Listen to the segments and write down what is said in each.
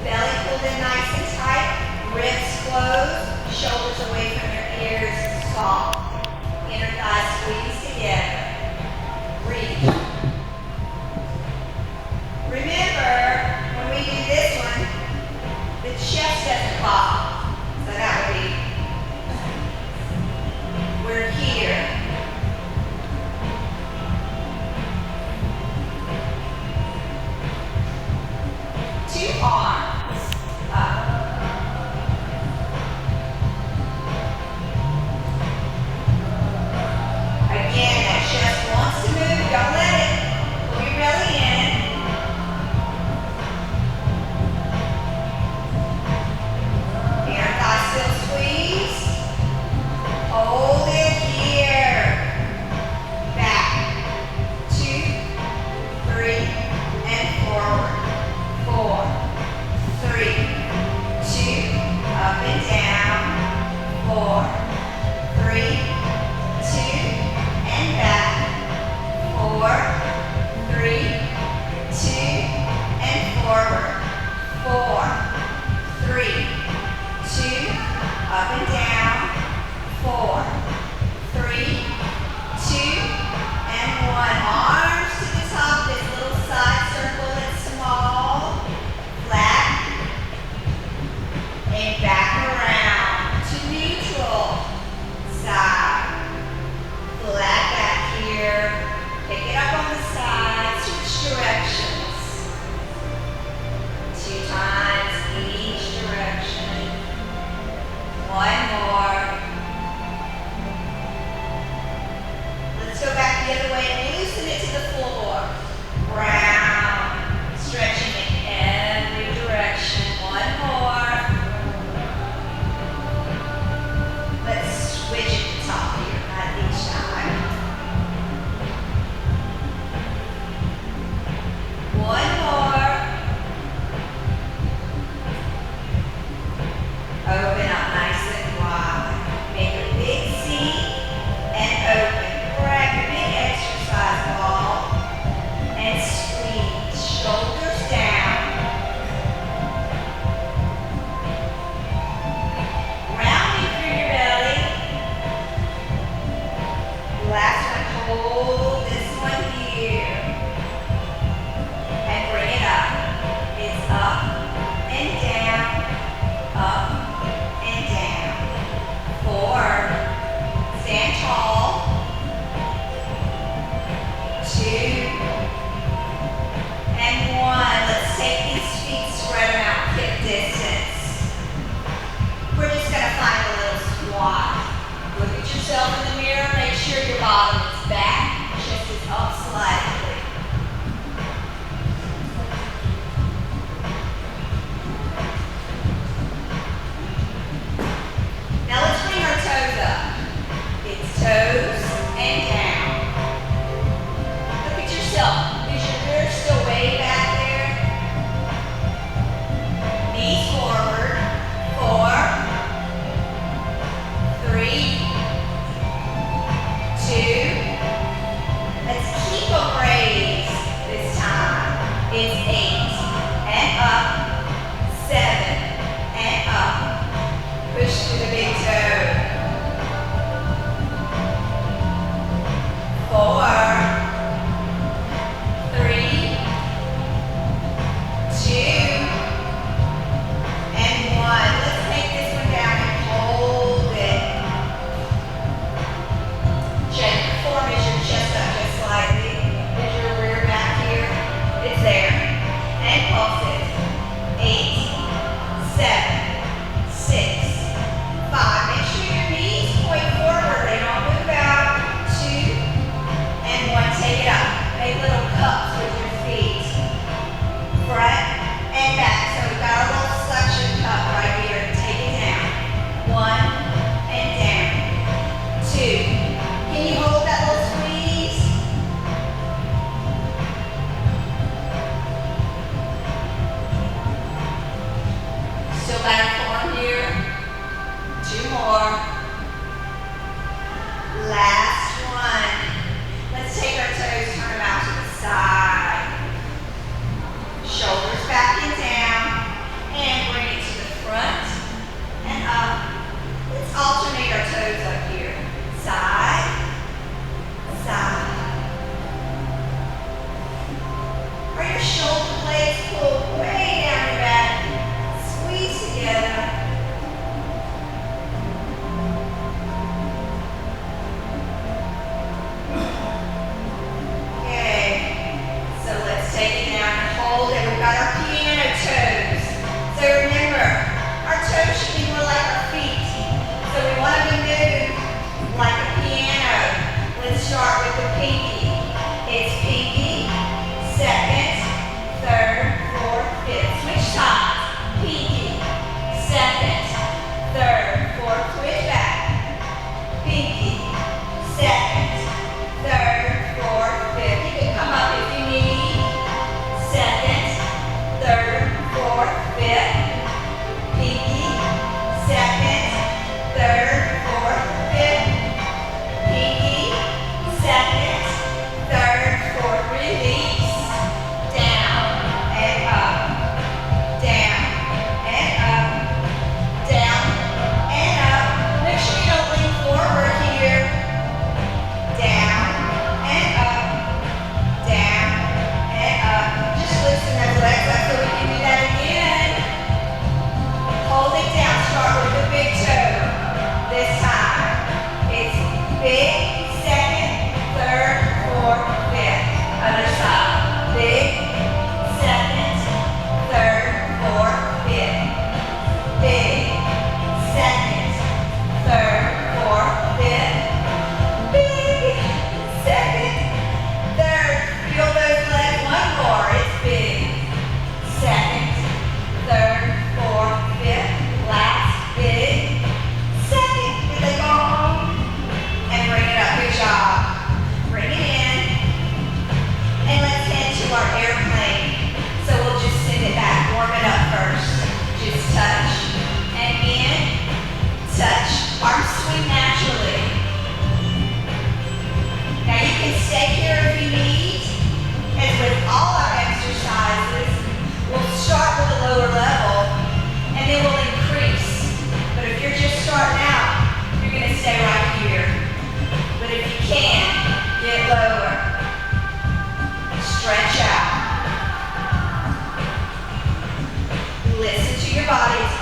Belly pulled in nice and tight. Ribs closed. Shoulders away from your ears. Soft. Inner thighs squeeze together. Reach. Remember, when we do this one, the chest doesn't pop. So that would be, we're here. Two arms up.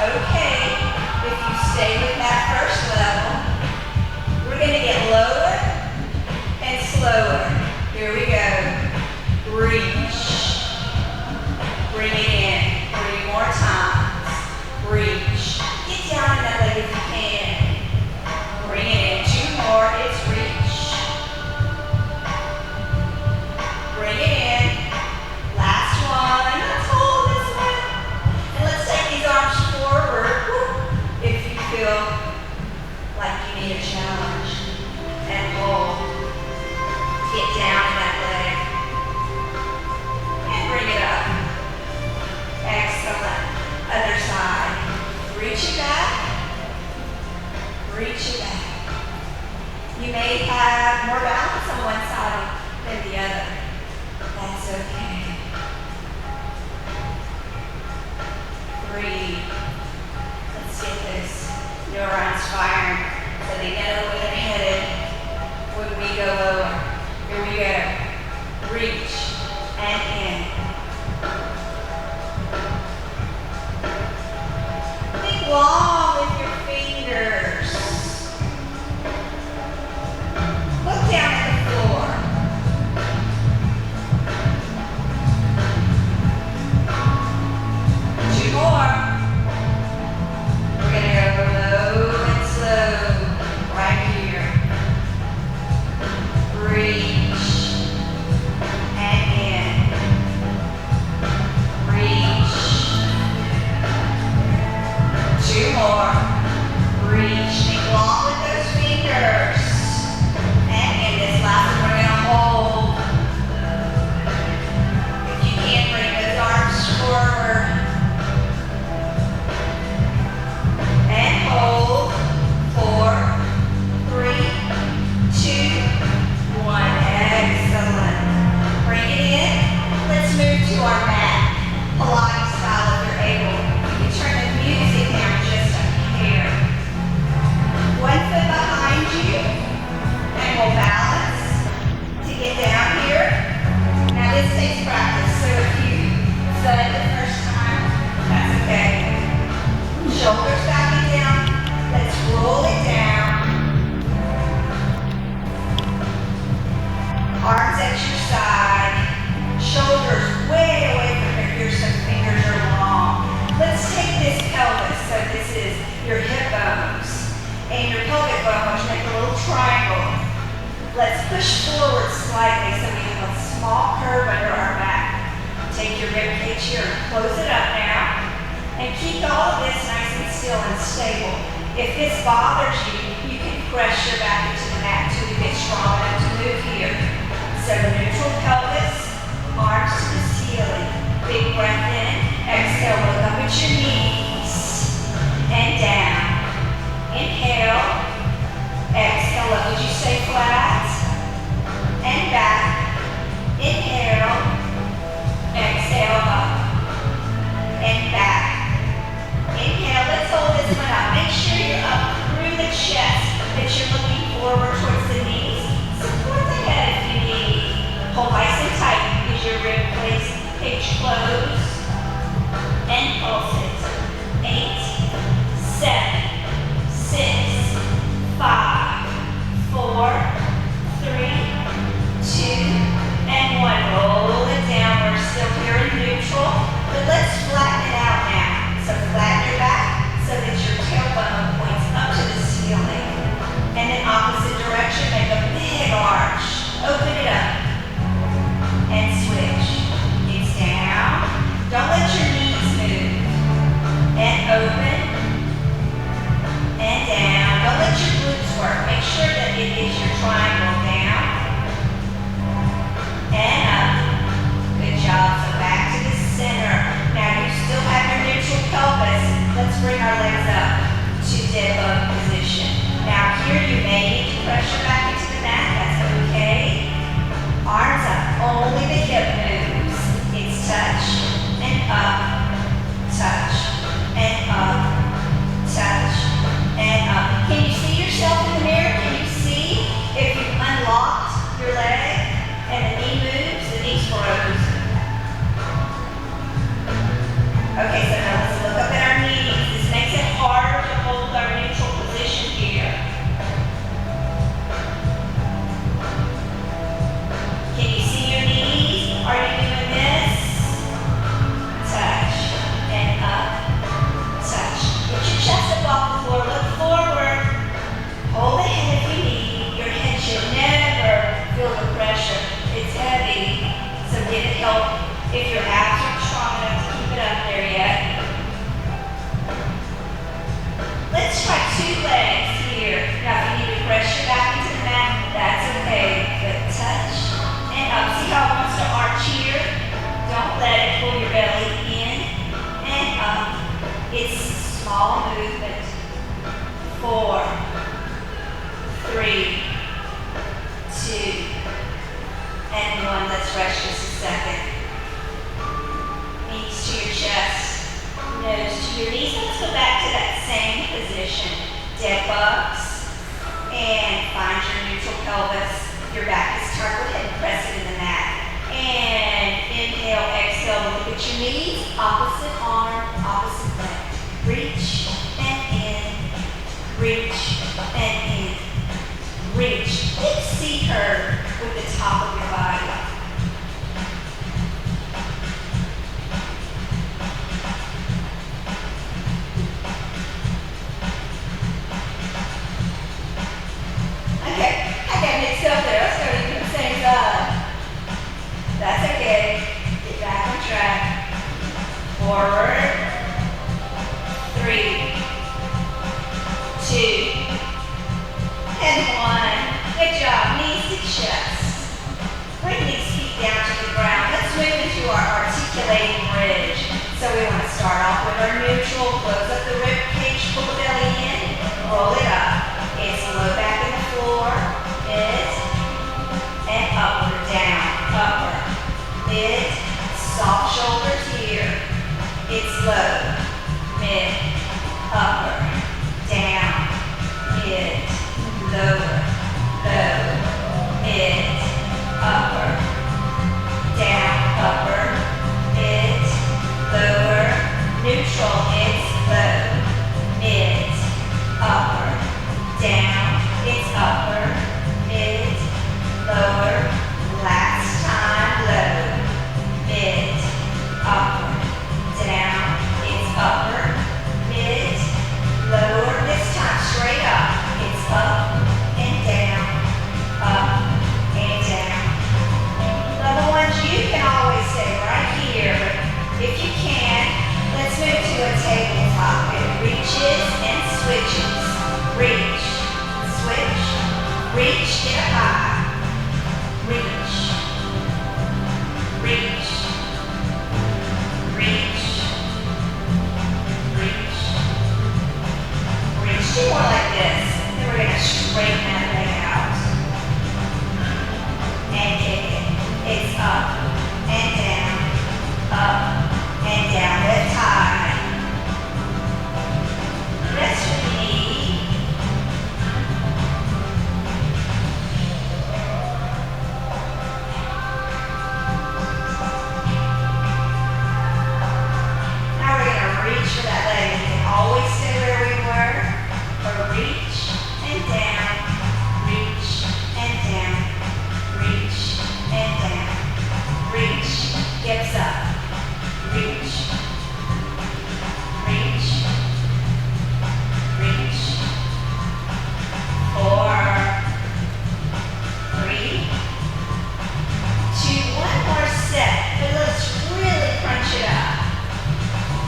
okay if you stay with that first level. We're going to get lower and slower. Here we go. Reach. Bring it in. 3 more times. Reach. Get down in that leg if you can. Bring it in. 2 more. It's reach. Bring it in. Last one. Let's hold this one. And let's take these arms forward. If you feel like you need a challenge. And hold. Get down in that leg. And bring it up. Excellent. Other side. Reach it back. Reach it back. You may have more balance on one side than the other. That's okay. Breathe. Let's get this neurons firing so they know where they're headed when we go lower. Here we go. Reach and in. Think long with your fingers. Look down at the floor. 2 more. We're going to go low and slow right here. Reach and in. Reach. 2 more. Reach. Think long with those fingers. And in this last one, we're going to hold. If you can, bring those arms forward. And hold. 4, 3, 2, 1. Excellent. Bring it in. Let's move to our mat. Pilates style if you're able. You can turn the music down just a hair. 1 foot behind you. And we'll balance to get down here. Now this takes practice. So if you fled the first time, that's okay. Shoulders back and down. Let's roll it down. Arms at your side. Shoulders way away from your ears so fingers are long. Let's take this pelvis. So this is your hip bones and your pelvic bone, which make a little triangle. Let's push forward slightly so we have a small curve under our back. Take your rib cage here and close it up now. And keep all of this nice and still and stable. If this bothers you, you can press your back into the mat until you get strong enough to move here. So neutral pelvis, arms to the ceiling. Big breath in. Exhale, look up at your knees. And down. Inhale. Exhale, what would you say, flat? And back. Inhale. Exhale, up. And back. Inhale, let's hold this one up. Make sure you're up through the chest, that you're looking forward towards the knees. Support the head if you need. Hold nice and tight. Is your rib cage closed? And It's small movement. 4, 3, 2, and 1. Let's rest just a second. Knees to your chest, nose to your knees. Let's go back to that same position. Dead bugs, and find your neutral pelvis. Your back is turned. Go ahead and press it in the mat. And inhale, exhale. Look at your knees. Opposite arm, opposite leg. Reach and in. Reach and in. Reach. Big C curve with the top of your body. Okay, I got mixed up there. I started doing the same side. That's okay. Get back on track. Forward. 3, 2, and 1. Good job. Knees to chest. Bring these feet down to the ground. Let's move into our articulating bridge. So we want to start off with our neutral. Close up the rib cage, pull the belly in, roll it up. It's low back in the floor, mid, and upward, down, upper, mid, soft shoulders here. It's low, mid, upper, down, mid, lower, low, mid, upper, down, upper, mid, lower, neutral, it's low, mid, upper, down, it's upper, mid, lower, last time, low, mid, upper, down, it's upper, mid, lower, this time straight up, it's up and down, up and down. Little ones, you can always stay right here, but if you can, let's move to a tabletop. It reaches and switches. Reach, switch, reach, get up high. Reach, reach, reach, reach, reach. Do more like this. Then we're going to straighten that leg out. And kick it. It's up and down, up and down. Lift high. Rest your knee. Now we're going to reach for that leg. We can always stay where we were, or reach and down, reach and down, reach and down, reach, gives up, reach, reach, reach, 4, 3, 2, one more set, but let's really crunch it up.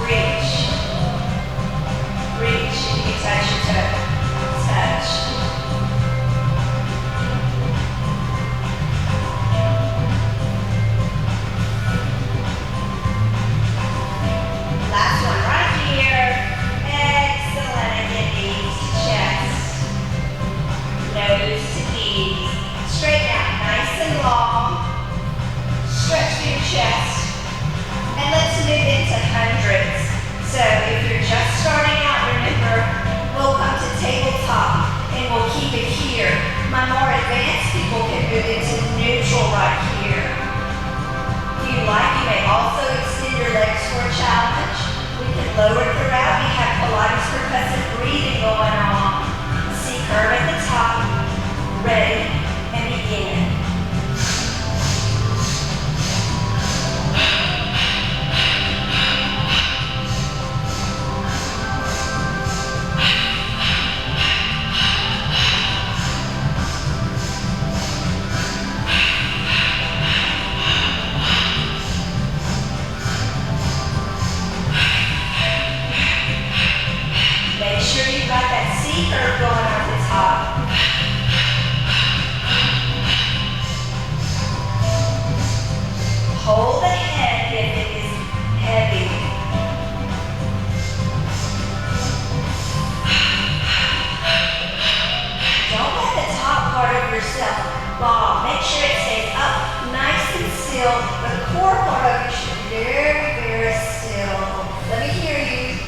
Reach, reach, and you can touch your toe, touch. Last one right here. Excellent. Again, knees to chest. Nose to knees. Straighten out nice and long. Stretch through your chest. And let's move into hundreds. So if you're just starting out, remember, we'll come to tabletop and we'll keep it here. My more advanced people can move into neutral right here. If you like, you may also extend your legs for a challenge. We can lower it throughout. We have Pilates percussive breathing going on. C curve at the top. Ready and begin. Make sure you've got that bob. Make sure it stays up nice and still. The core part of you should be very, very still. Let me hear you.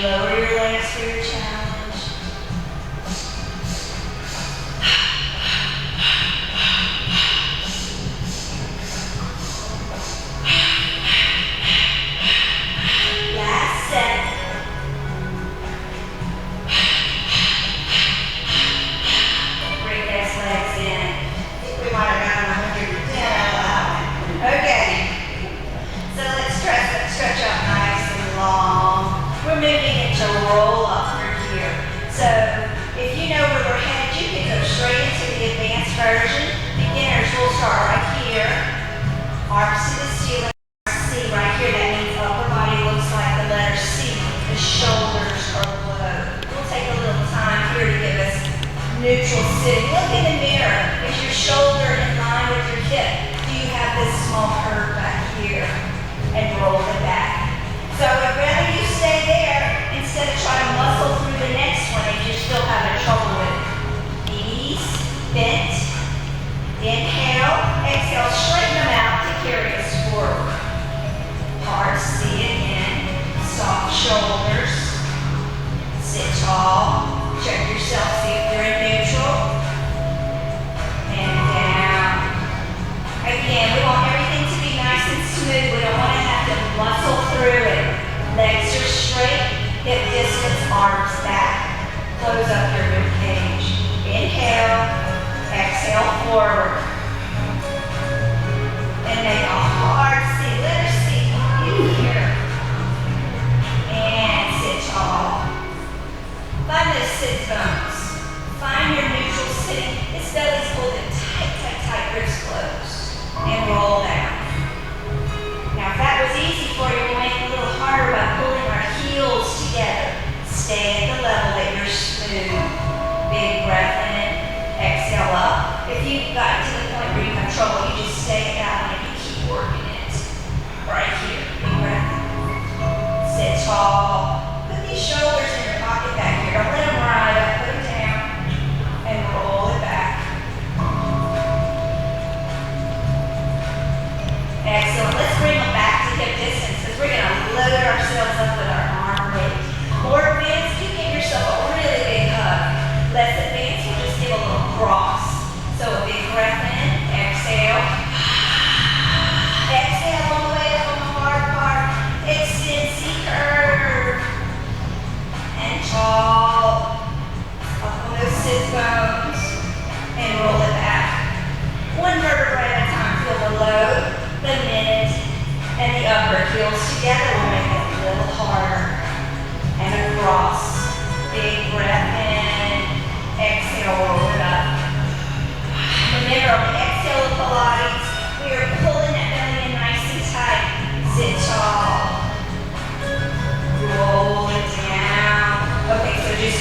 Lower your legs for your challenge. Last set. Bring those legs in. I think we might have gotten 110 out of that one. Okay. So let's stretch up nice and long. We're moving into roll up through here. So if you know where we're headed, you can go straight into the advanced version. Beginners will start right here. Arms to the ceiling. C right here. That means upper body looks like the letter C. The shoulders are low. We'll take a little time here to give us neutral sitting. Look in the mirror. Is your shoulder in line with your hip? Do you have this small curve back here? And roll it back. So I'd rather you stay there instead of trying to muscle through the next one if you're still having trouble with it. Knees bent. Inhale, exhale, straighten them out to carry us forward. Hard C again. Soft shoulders. Sit tall. Check yourself, see if you're in neutral. And down. Again, we want everything to be nice and smooth. We don't want to have to muscle through it. Legs are straight, hip distance, arms back. Close up your rib cage. Inhale, exhale forward. And make a hard C, letter C in here. And sit tall. Find those sit bones. Find your neutral sitting. This belly's holding tight, tight, tight, ribs closed. And roll down. Now if that was easy for you, we'll make it a little harder by pulling our heels together. Stay at the level that you're smooth. Big breath in, exhale up. If you've gotten to the point where you have trouble, you just stay at that one and you keep working it. Right here, big breath in. Sit tall. Put these shoulders in your pocket back here. Don't let them ride up, put them down. And roll it back. Excellent. Let's bring them back to hip distance because we're going to load ourselves up with our arm weight. More advanced, you give yourself a really big hug. Less advanced, you just give a little cross. So a big breath in, exhale. Exhale all the way up on the hard part. Extend, C curve. And tall. Up on those sit bones. And roll it back. One vertebrae at a time. Feel the load. The mid and the upper heels together will make it a little harder. And across. Big breath in. Exhale, roll it up. Remember, on the exhale of Pilates, we are pulling that belly in nice and tight. Sit tall. Roll it down. Okay, so just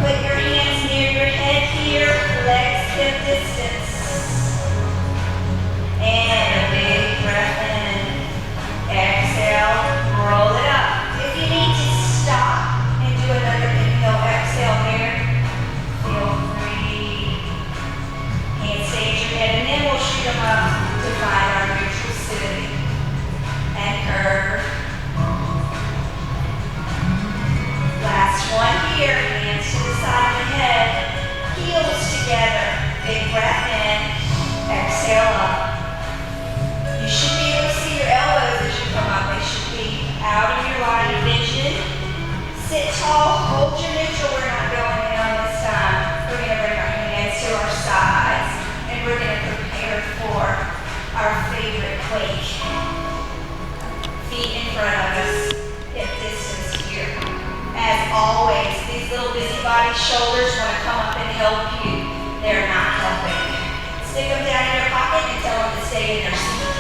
put your hands near your head here. Legs hip distance. And a big breath in. Exhale, roll it up. If you need to stop and do another inhale, exhale here, feel free. Hands stay at your head, and then we'll shoot them up to find our neutral sitting. And curve. Last one here, hands to the side of the head, heels together. Big breath in, exhale up. You should be able to see your elbows as you come up. They should be out of your line of vision. Sit tall, hold your neutral. We're not going down this time. We're going to bring our hands to our sides, and we're going to prepare for our favorite quake. Feet in front of us, hip distance here. As always, these little busybody shoulders want to come up and help you. They're not helping. Stick them down in your pocket and tell them to stay in their seat.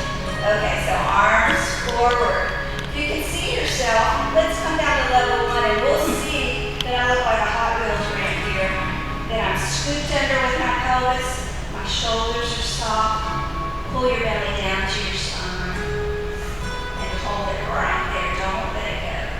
Okay, so arms forward. If you can see yourself, let's come down to level 1 and we'll see that I look like a Hot Wheels ramp here. That I'm scooped under with my pelvis, my shoulders are soft. Pull your belly down to your spine and hold it right there. Don't let it go.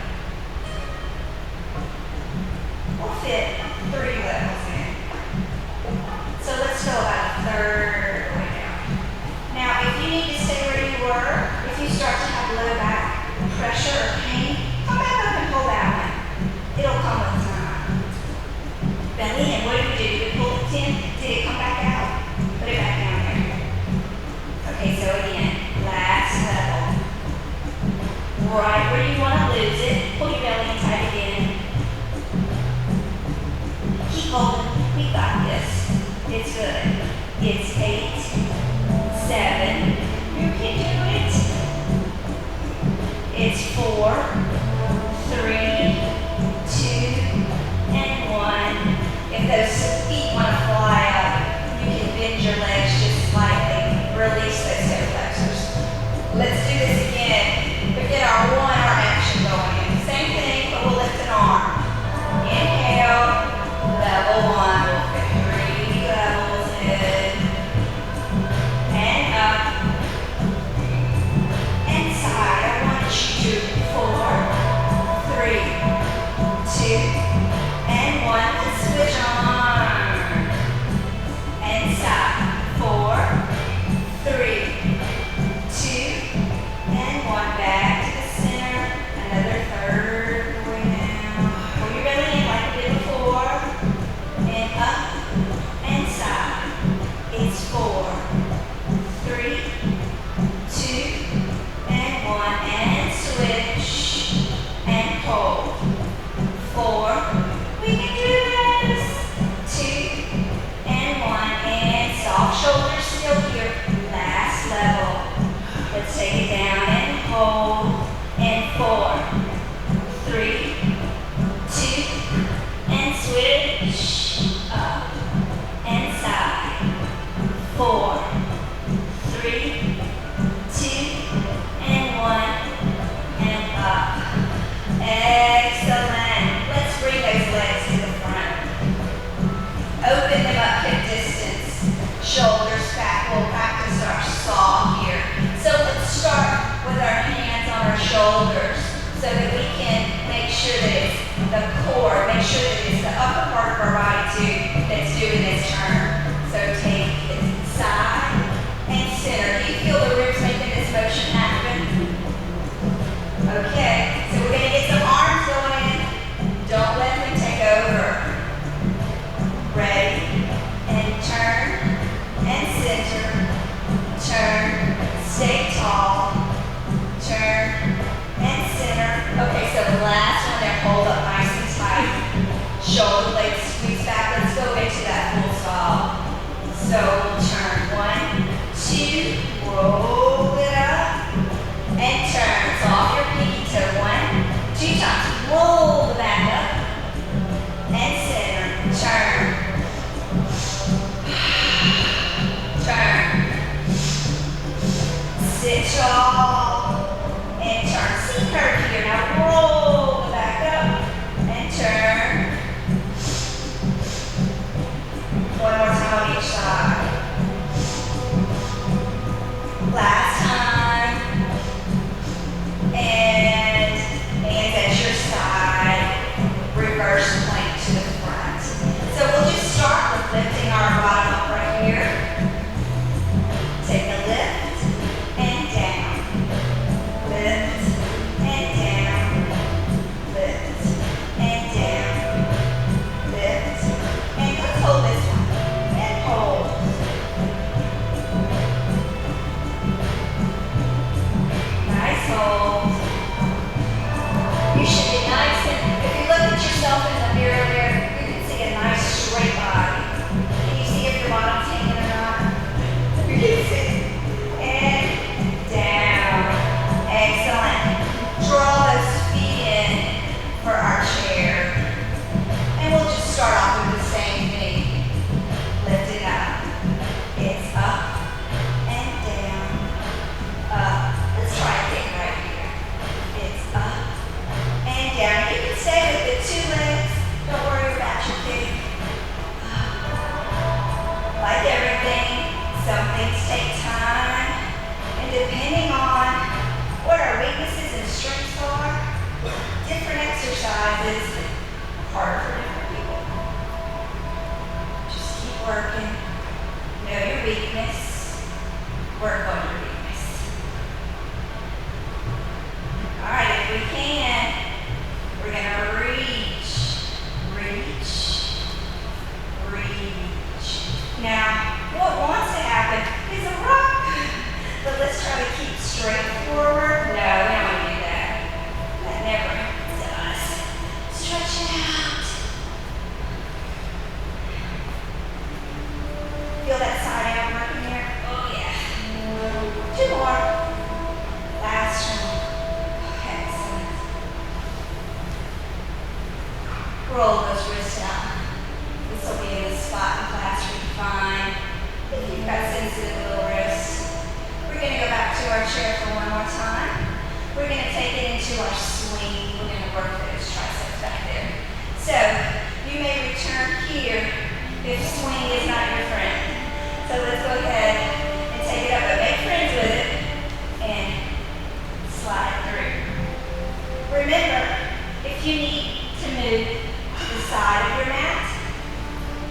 3, 2, and 1, and up. Excellent. Let's bring those legs to the front. Open them up hip distance. Shoulders back. We'll practice our saw here. So let's start with our hands on our shoulders so that we can make sure that it's the core, make sure that it's the upper part of our body too that's doing this turn. So take it side and center. Do you feel the ribs making this motion happen? Okay, so we're going to get some arms going. Don't let them take over. Ready? And turn and center. Turn. Stay tall. Turn and center. Okay, so the last one there, hold up nice and tight. Shoulder blades squeeze back. Let's go into that full stop. So we'll turn 1, 2, roll it up, and turn. So off your pinky toe. 1, 2 times. Roll the back up, and center. Turn. Turn. Sit tall, and turn. See curve here. Now roll the back up, and turn. One more time on each side. Last time. And hands at your side. Reverse plank to the front. So we'll just start with lifting our bottom up right here. Take a lift and down. Lift and down. Lift and down. Lift. And let's hold this one. And hold. Nice hold. You should be nice, and if you look at yourself in the mirror there, you can see a nice straight body. Can you see if your bottom's hanging or not? You can see. And down. Excellent. Draw those feet in for our chair. And we'll just start off with the same thing. Lift it up. It's up and down. Up. Let's try it again right here. It's up and down. You can stay with the 2 legs. Don't worry about your kick. Like everything, some things take time. And depending on what our weaknesses and strengths are, different exercises are harder for different people. Just keep working. Know your weakness. Work on your weakness. All right, if we can, we're going to reach, reach, reach. Now, what wants to happen is a rock, but let's try to keep straight forward. No, we don't want to do that. That never happens to us. Stretch it out. Feel that side out working here? Oh, yeah. 2 more. Last one. Excellent. Roll those wrists out. This will be in the spot in class where you find if you've got sensitive little wrists. We're going to go back to our chair for one more time. We're going to take it into our swing. We're going to work those triceps back there. So you may return here if swing is not your friend. So let's go ahead and take it up, but make friends with it and slide through. Remember, if you need to move to the side of your mat,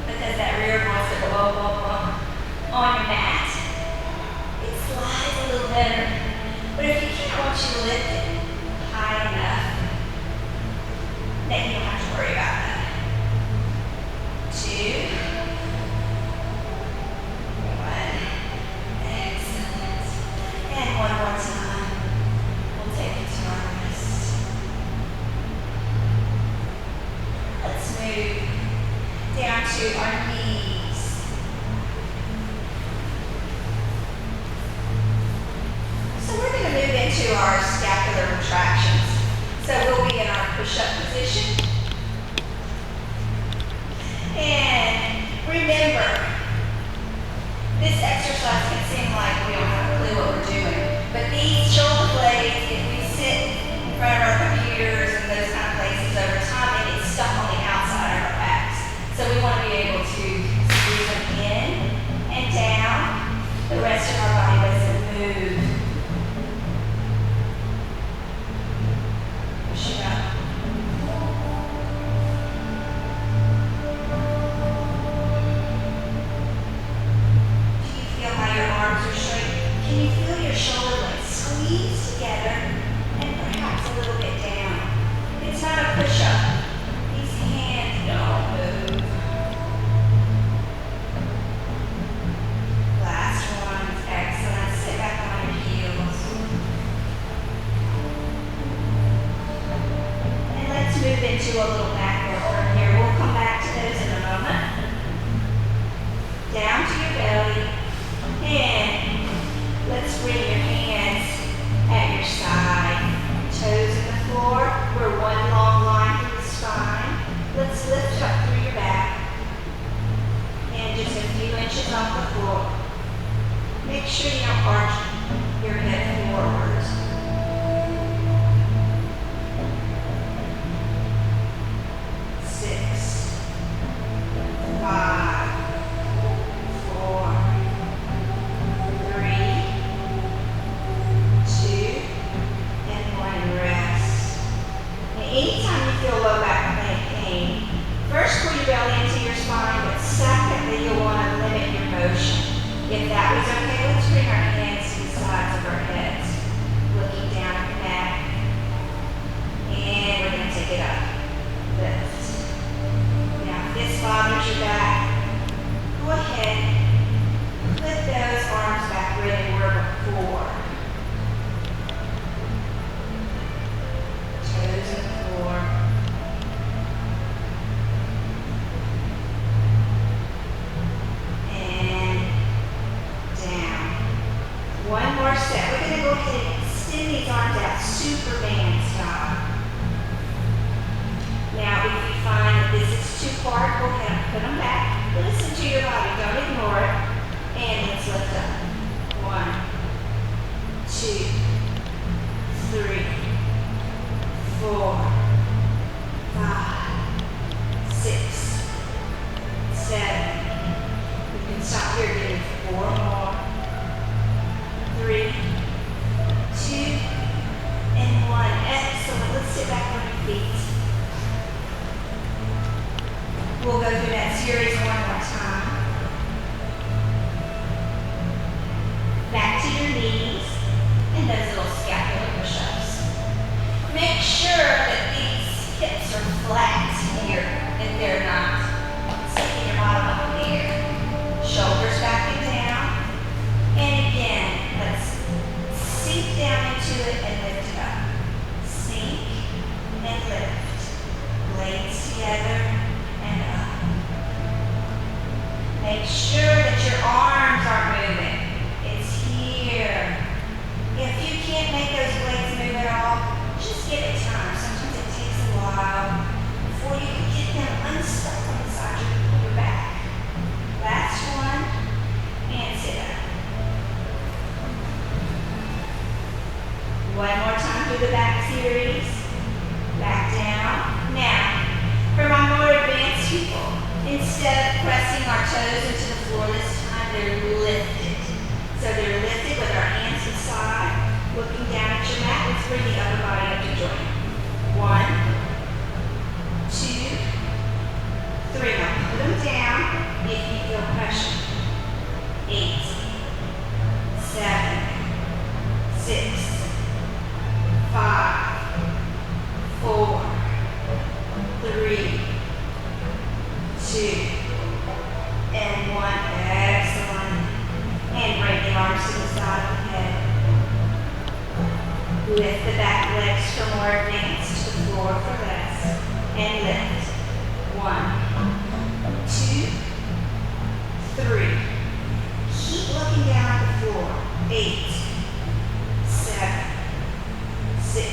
because that rear wants to go on your mat, it slides a little better. But if you can't, I want you to lift it high enough, then you don't have to worry about that. 2, 1, excellent. And one more time, we'll take it to our wrist. Let's move down to our knees. So we're going to move into our scapular retractions. So we'll be in our push-up position. And remember, this exercise can seem like we don't have Can you feel your shoulder blades squeeze together and perhaps a little bit down? It's not a push-up. These hands don't move. Last one. Excellent. Sit back on your heels. And let's move into a little back work from here. We'll come back to those in a moment. Down to your belly. And let's bring your hands at your side. Toes in the floor. We're one long line through the spine. Let's lift up through your back. And just a few inches off the floor. Make sure you don't arch your head forward. 6, 5, 4, 3, 2, and 1, rest. And anytime you feel low back pain, first pull your belly into your spine, but secondly, you'll want to limit your motion. If that was okay, let's bring our hands to the sides of our heads, looking down at the mat. And we're going to take it up. Lift. Now, if this bothers your back, go ahead, put those arms back where they were before. Toes in the floor. And down. One more set. We're going to go ahead and extend these arms out, Superman style. Now, if you find that this is too far, go ahead and put them back. Listen to your body. Don't ignore it. And let's lift up. 1, 2, 3, 4, 5, 6, 7. You can stop here again. 4 more. 3, 2, and 1. Excellent. Let's sit back on your feet. We'll go through that series one more time. Back to your knees and those little scapular push-ups. Make sure that these hips are flat here if they're not. Sticking your bottom up in the air. Shoulders back and down. And again, let's sink down into it and lift it up. Sink and lift. Blades together. And up. Make sure that your arms aren't moving. It's here. If you can't make those blades move at all, just give it time. Sometimes it takes a while before you can get them unstuck on the side of your back. Last one. And sit up. One more time through the back series. Back down. Now, for my more advanced people, instead of pressing our toes into the floor this time, they're lifted. So they're lifted with our hands inside, looking down at your mat. Let's bring the upper body up to join. 1, 2, 3. Now put them down if you feel pressure. 8, 7, 6, 5, 4, 3, 2, and 1. Excellent. And bring the arms to the side of the head. Lift the back legs for more advance to the floor for less. And lift. 1, 2, 3. Keep looking down at the floor. 8, 7, 6,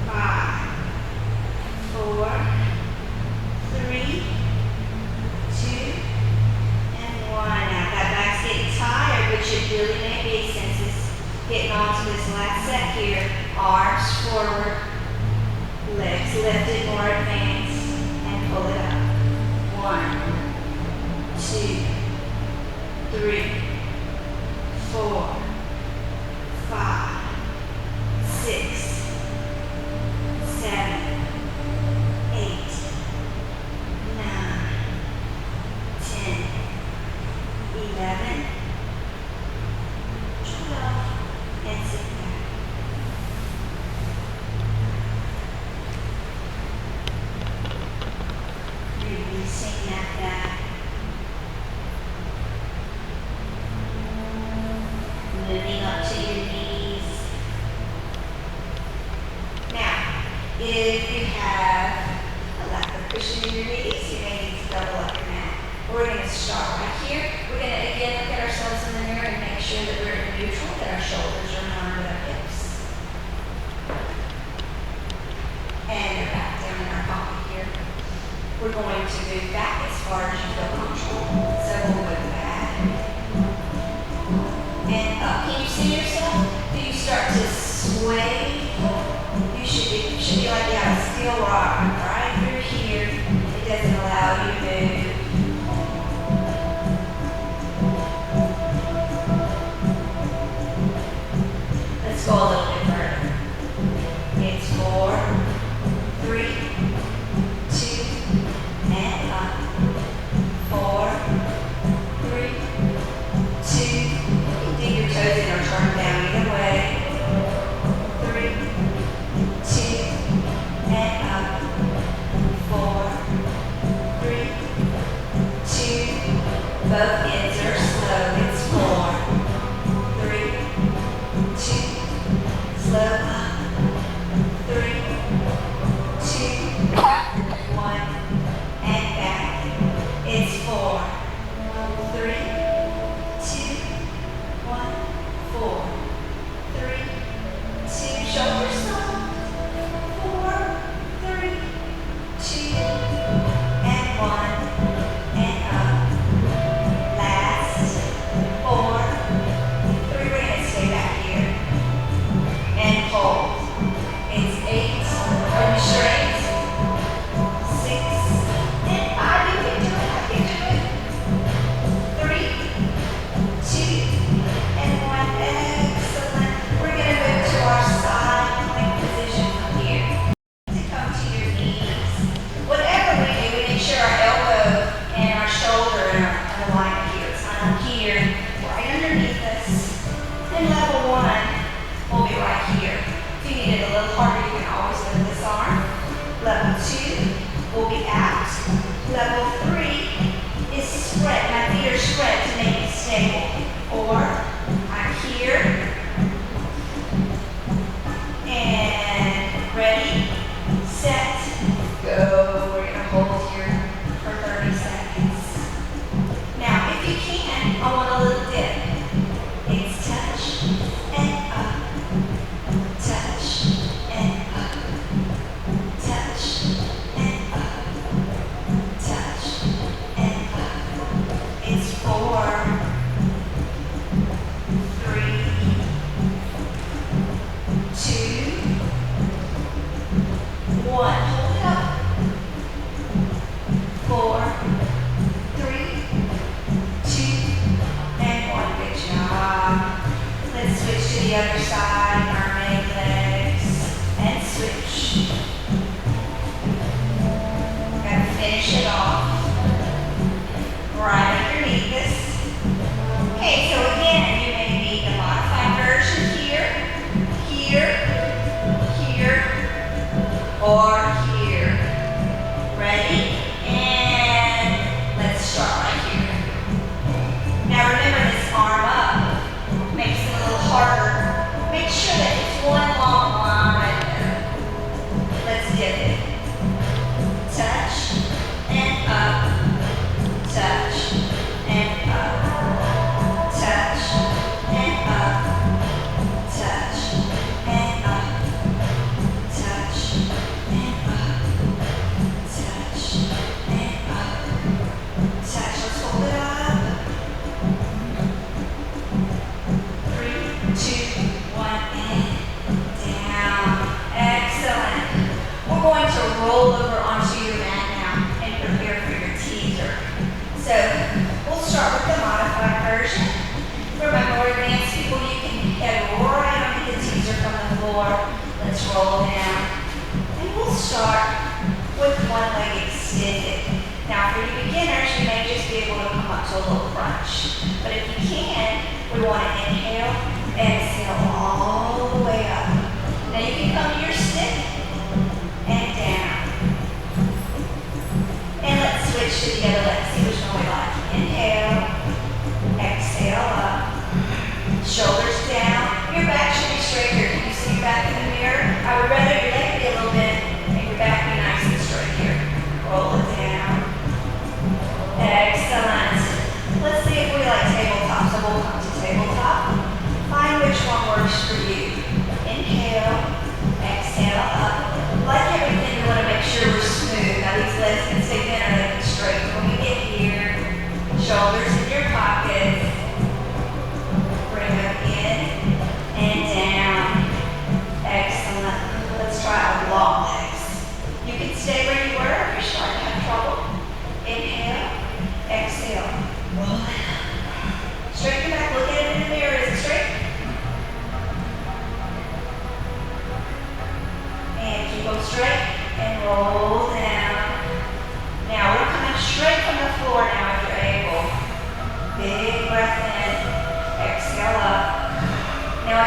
5, 4, 3, 2, and 1. Now that back's getting tired, which it really may be since it's getting on to this last set here. Arms forward, legs lifted, more advanced, and pull it up. 1, 2, 3, 4, 5, 6, 7, 8, 9, 10, 11, moving up to your knees. Now, if you have a lack of cushion in your knees, you may need to double up your mat. We're going to start right here. We're going to again look at ourselves in the mirror and make sure that we're in neutral, that our shoulders are in line with our hips. And they're back down in our pocket here. We're going to move back as far as you feel comfortable. So we'll go back and up. Can you see yourself? Do you start to sway? You should be like you have a steel rock right through here. It doesn't allow you to move. Let's go a little bit further. It's 4, 3, 2, and up. 4, 3, 2. You can dig your toes in or turn down either way. 3, 2, and up. 4, 3, 2. Both ends are slow. It's 4, 3, 2. Slow up. 3, 2, 1, and back. It's 4, 3, 2, 1, 4, 3, 2. Shoulders soft. 4, 3, 2, and 1, and up. Last. 4, 3. We're going to stay back here and hold. It's 8, from straight, 6, and 5. You can do it. I can do it. 3, 2, and 1. Excellent. We're going to move to our side plank position from here. To come to your knees. Whatever we do, we make sure our elbow and our shoulder are in alignment here. It's not here, right underneath us. And level 1 will be right here. If you need it a little harder, you can always lift this arm. Level 2 will be out. Level 3 is spread. My feet are spread to make it stable. Or I'm here. And ready, set, go. We're going to hold here for 30 seconds. Now, if you can, I want a little dip. It's touch and up. Touch and up. Touch and up. Touch and up. It's 4, 3, 2, 1. Hold it up. 4, 3, 2, and 1. Good job. Let's switch to the other side. Mermaid legs. And switch. Gotta finish it off. Right underneath this. Okay, so again, you may need the modified version here, here, here, or here. Ready? And let's start right here. Now remember, this arm up makes it a little harder. Make sure that it's one long line right there. Let's dip it. Touch and up. Touch and up. Touch and up. Touch and up. Touch and up. Touch and up. Touch. Let's hold it up. 3, 2, 1, and down. Excellent. We're going to roll over onto your mat now and prepare for your teaser. So we'll start with the modified version. Remember, we're advanced people. You can head right onto the teaser from the floor. Let's roll down. And we'll start with one leg extended. Now for you beginners, you may just be able to come up to a little crunch. But if you can, we want to inhale, exhale all the way up. Now you can come to your stick and down. And let's switch to the other leg. See which one we like. Inhale, exhale up. Shoulders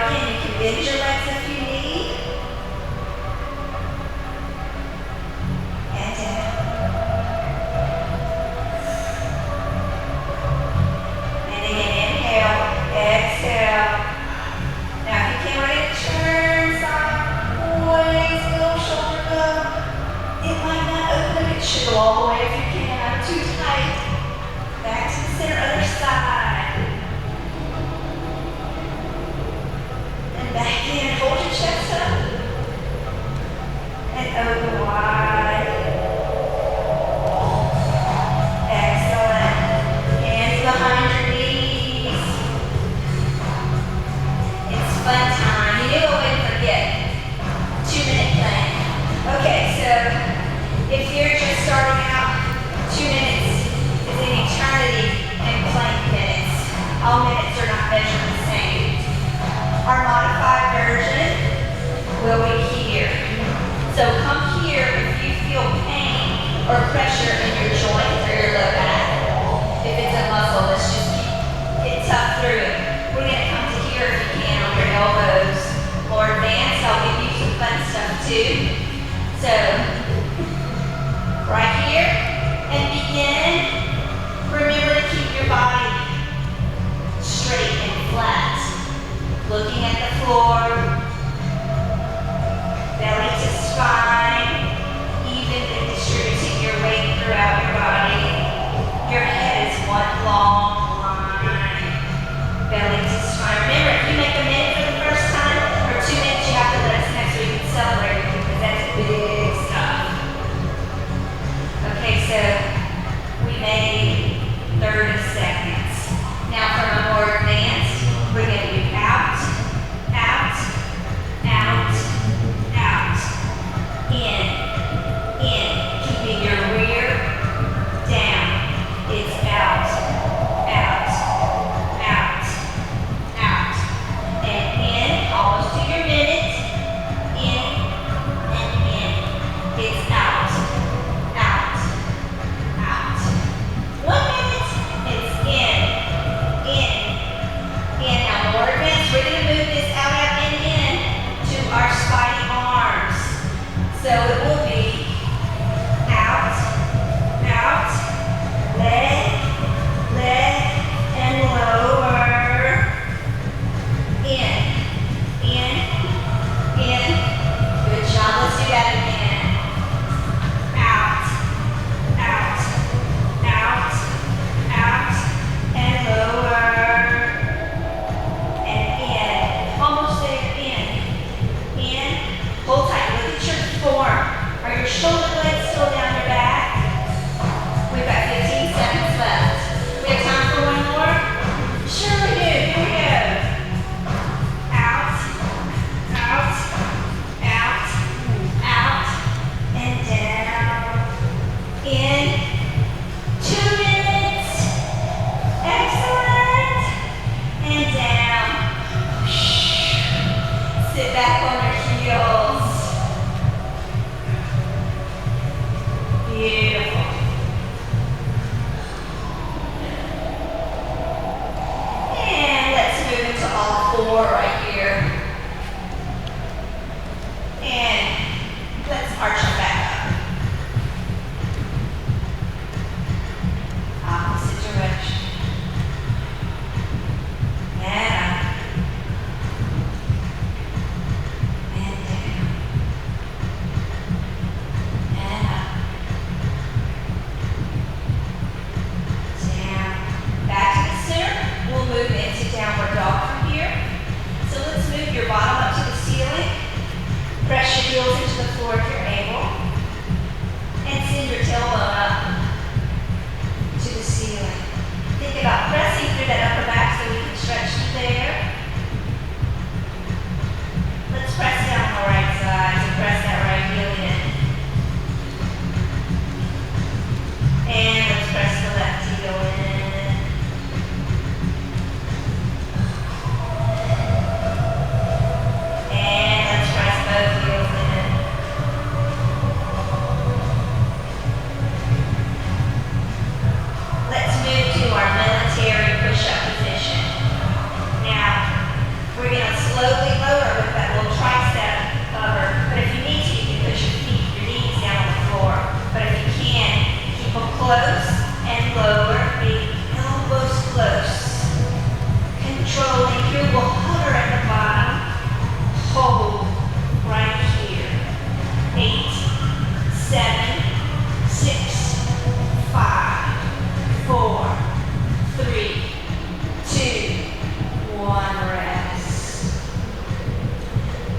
again, you can bend your legs if you need. And down. And again, inhale, exhale. Now if you can't ready to turn sideways, go, shoulder go. It might not open, it should go all the way if you can, not too tight. Back to the center, other side. And back in, hold your chest up. And open wide. Excellent. Hands behind your knees. It's fun time. You knew I wouldn't forget. 2-minute plan. Okay, so if you're just starting out, 2 minutes is an eternity in plank minutes. All minutes are not measured the same. Our modified version will be here. So come here if you feel pain or pressure in your joint or your low back. If it's a muscle, let's just get tough through it. We're going to come to here if you can on your elbows. More advanced, I'll give you some fun stuff too. So, right here, and begin. Remember to keep your body straight and flat. Looking at the floor, belly to spine, evenly distributing your weight throughout your body. Your head is one long line, belly to spine. Remember, if you make a minute for the first time, or 2 minutes, you have to let us know so we can celebrate because that's big stuff. Okay, so we made 30 seconds. Now from a more advanced, we're going to do out, out, out, out, in, keeping your rear down. It's out, out, out, out, and in, almost to your minute, in, and in. It's out, out, out. 1 minute, it's in. Now more advanced, we're going to move this out, and in to our spiny arms. So it will be out, out, leg, and lower. In. Good job, let's do that again. Out, out, out, out, and lower. Almost there, in, hold tight, look at your form.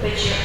but your